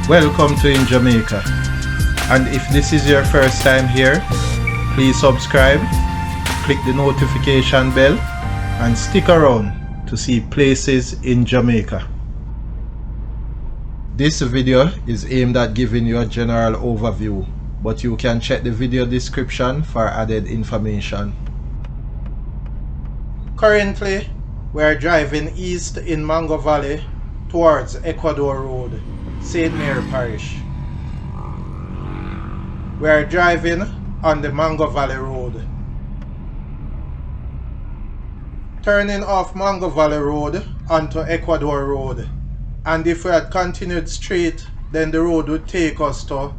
Welcome to In Jamaica. And if this is your first time here, please subscribe, click the notification bell, and stick around to see places in Jamaica. This video is aimed at giving you a general overview, but you can check the video description for added information. Currently, we are driving east in Mango Valley towards Ecuador Road, St. Mary Parish. We are driving on the Mango Valley Road. Turning off Mango Valley Road onto Ecuador Road, and if we had continued straight, then the road would take us to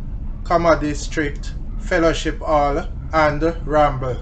Kama District, Fellowship Hall and Ramble.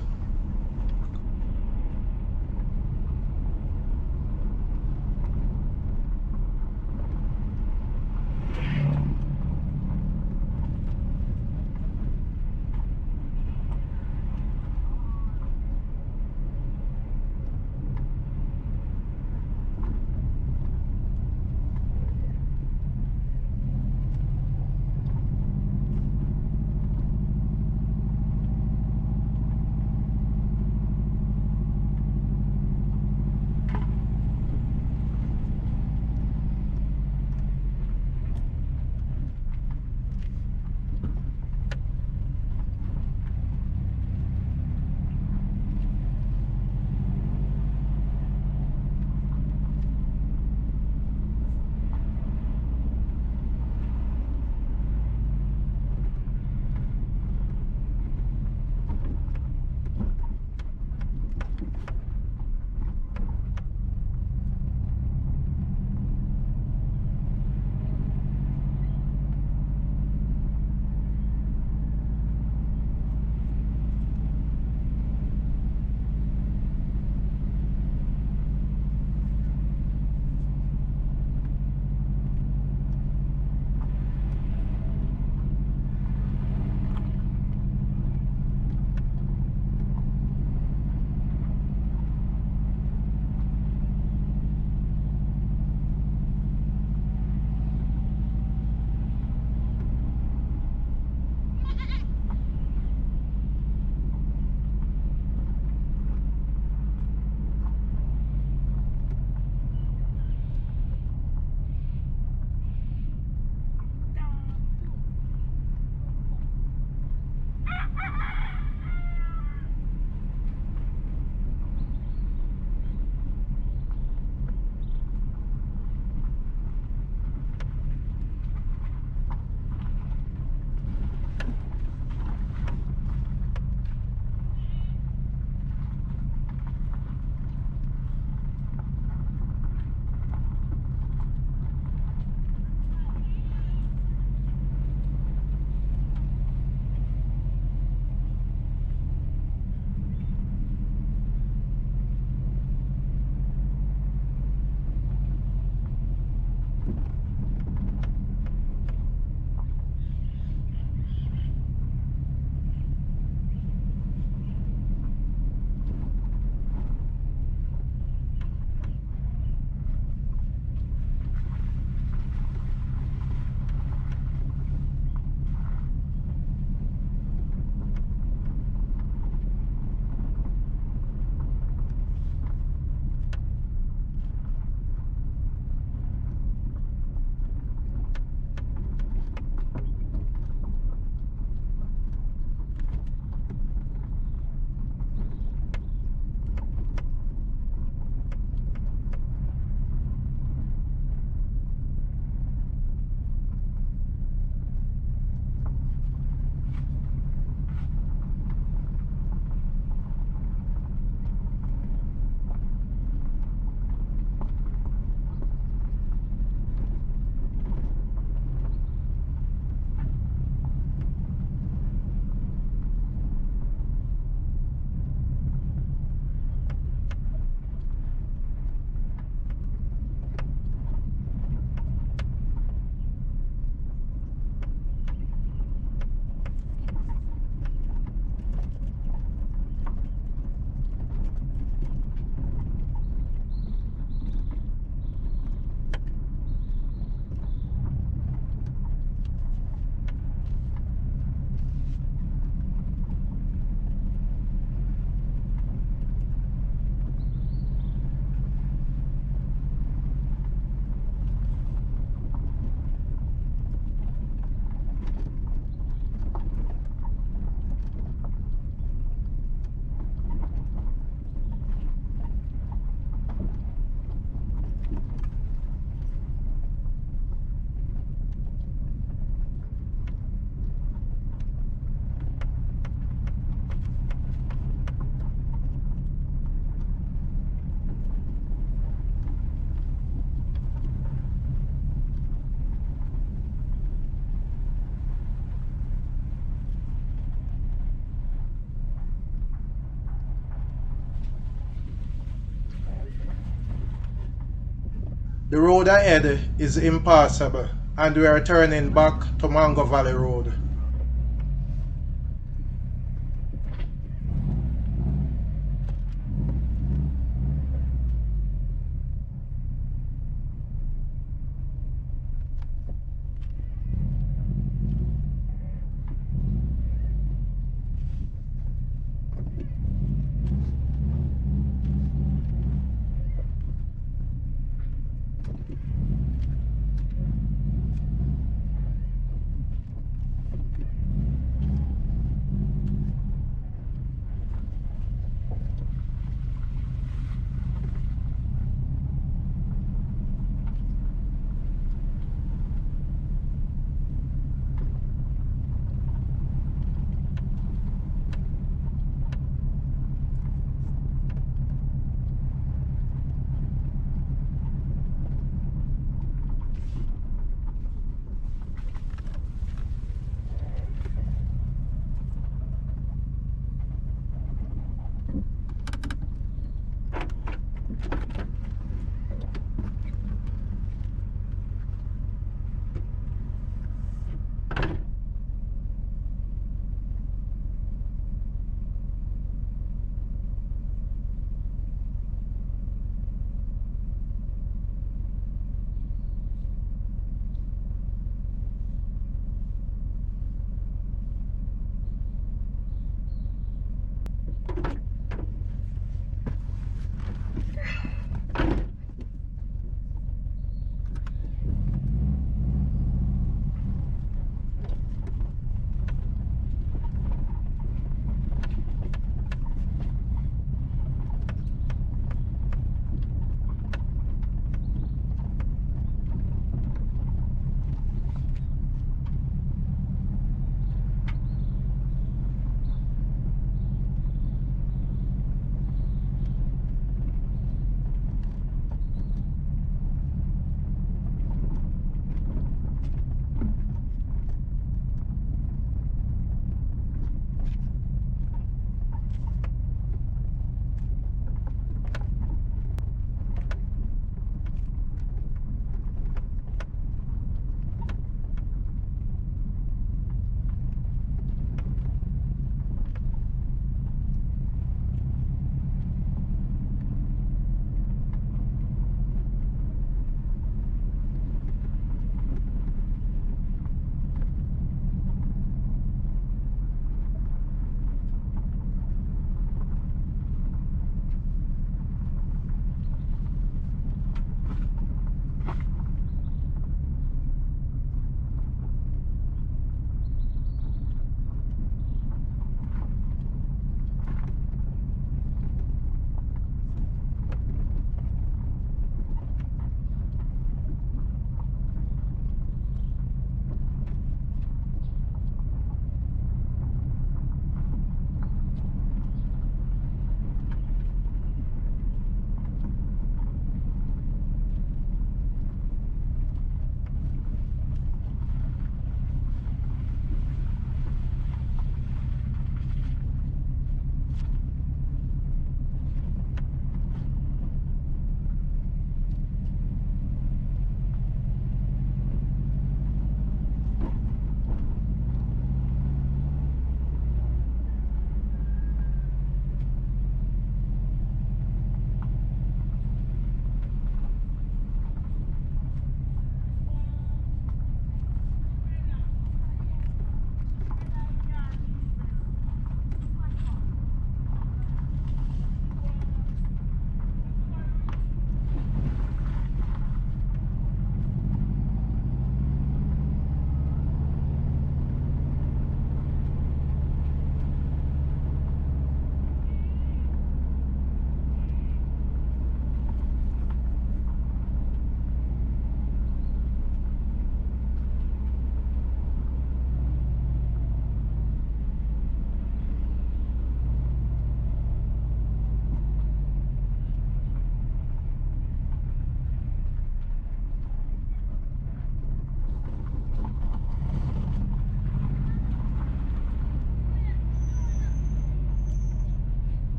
The road ahead is impassable and we are turning back to Mango Valley Road.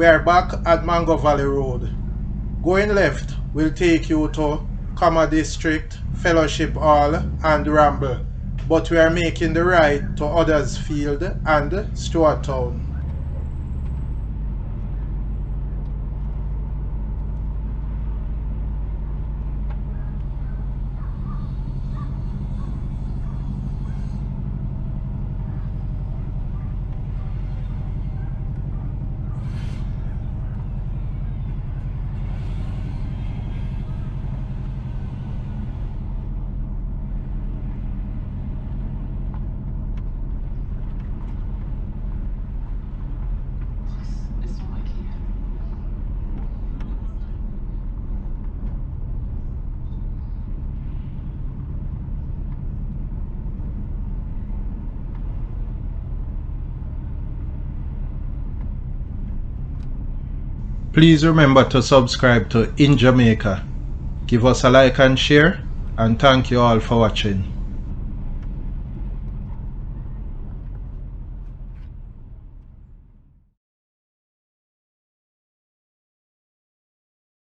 We are back at Mango Valley Road. Going left will take you to Kama District, Fellowship Hall and Ramble, but we are making the right to Huddersfield and Stuart Town. Please remember to subscribe to In Jamaica. Give us a like and share, and thank you all for watching.